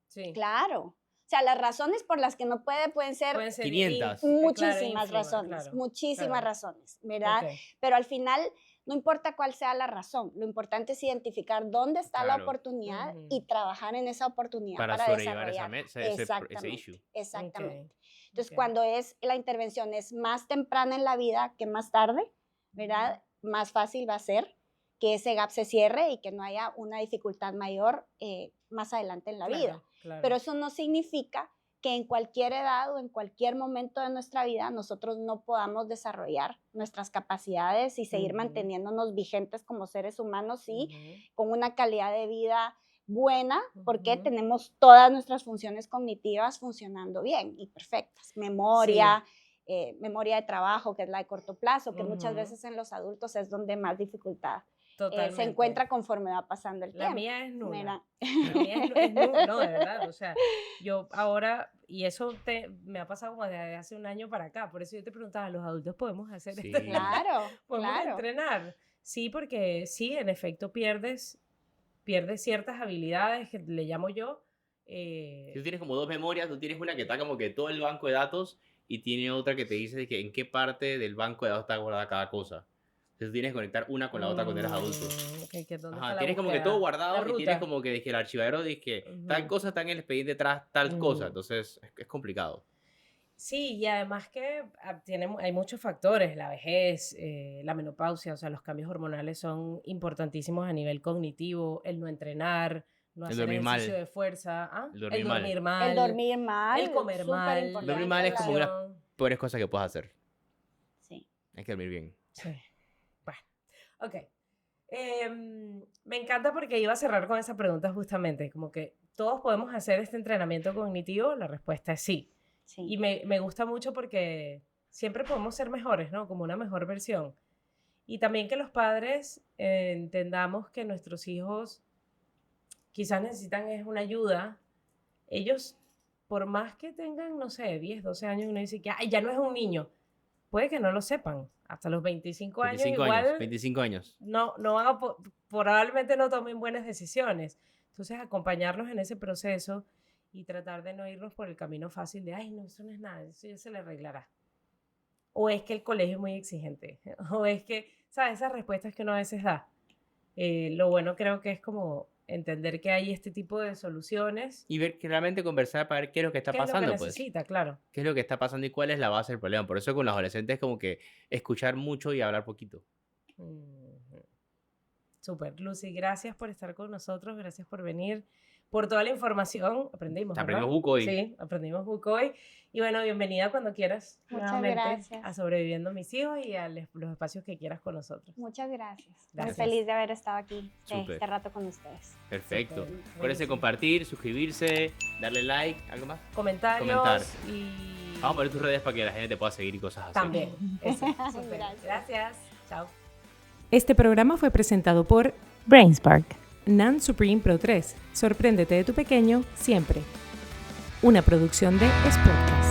Sí. Claro. O sea, las razones por las que no puede pueden ser 500. Muchísimas razones, muchísimas razones, ¿verdad? Pero al final no importa cuál sea la razón, lo importante es identificar dónde está la oportunidad y trabajar en esa oportunidad para desarrollar ese issue. Exactamente. Entonces, cuando la intervención es más temprana en la vida que más tarde, ¿verdad? Más fácil va a ser que ese gap se cierre y que no haya una dificultad mayor más adelante en la vida. Claro. Pero eso no significa que en cualquier edad o en cualquier momento de nuestra vida nosotros no podamos desarrollar nuestras capacidades y seguir manteniéndonos vigentes como seres humanos y con una calidad de vida buena, porque tenemos todas nuestras funciones cognitivas funcionando bien y perfectas. Memoria, memoria de trabajo, que es la de corto plazo, que muchas veces en los adultos es donde más dificultad se encuentra conforme va pasando el tiempo. La mía es nula. Mira. La mía es nula, no, de verdad. O sea, yo ahora, y eso me ha pasado como desde hace un año para acá, por eso yo te preguntaba, ¿los adultos podemos hacer Sí. esto? Claro, ¿Podemos claro. entrenar? Sí, porque sí, en efecto pierdes ciertas habilidades que le llamo yo. Tú tienes como dos memorias, tú tienes una que está como que todo el banco de datos y tiene otra que te dice de que en qué parte del banco de datos está guardada cada cosa. Entonces tú tienes que conectar una con la otra cuando eres adulto. ¿Dónde Ajá, está la tienes como que búsqueda? todo La guardado y ruta. tienes como que el archivadero dice que tal cosa está en el expediente tras tal cosa. Entonces es complicado. Sí, y además que hay muchos factores, la vejez, la menopausia, o sea, los cambios hormonales son importantísimos a nivel cognitivo, el no entrenar, no El hacer dormir ejercicio mal. de fuerza, El dormir mal. mal, El dormir mal, el comer súper mal, importante. El dormir mal es como una de relación. las peores cosas que puedes hacer. Sí. Hay que dormir bien. Sí. Bueno, ok. Me encanta porque iba a cerrar con esa pregunta justamente, como que todos podemos hacer este entrenamiento cognitivo, la respuesta es sí. Sí. Y me gusta mucho porque siempre podemos ser mejores, ¿no? Como una mejor versión. Y también que los padres entendamos que nuestros hijos quizás necesitan es una ayuda. Ellos, por más que tengan, no sé, 10, 12 años, uno dice que ay, ya no es un niño. Puede que no lo sepan. Hasta los 25 años 25 igual años, 25 años. no van a probablemente no tomen buenas decisiones. Entonces, acompañarlos en ese proceso y tratar de no irnos por el camino fácil de, ay, no, eso no es nada, eso ya se le arreglará. O es que el colegio es muy exigente, o es que, ¿sabes? Esas respuestas que uno a veces da. Lo bueno creo que es como entender que hay este tipo de soluciones. Y ver que realmente conversar para ver qué es lo que está ¿Qué pasando, es lo que pues. necesita? Claro. Qué es lo que está pasando y cuál es la base del problema. Por eso con los adolescentes es como que escuchar mucho y hablar poquito. Súper. Lucy, gracias por estar con nosotros, gracias por venir, por toda la información. Aprendimos buco hoy. Sí, aprendimos buco hoy. Y bueno, bienvenida cuando quieras Muchas nuevamente gracias. a Sobreviviendo Mis Hijos y a los espacios que quieras con nosotros. Muchas gracias. Gracias. Muy feliz de haber estado aquí Súper. este rato con ustedes. Perfecto. Súper, Acuérdense buenísimo. de compartir, suscribirse, darle like, ¿algo más? Comentarios Comentar. y... Vamos a poner tus redes para que la gente te pueda seguir y cosas así. También. Eso, súper. Gracias. Gracias. Chao. Este programa fue presentado por BrainSpark. NAN Supreme Pro 3. Sorpréndete de tu pequeño siempre. Una producción de Spotcast.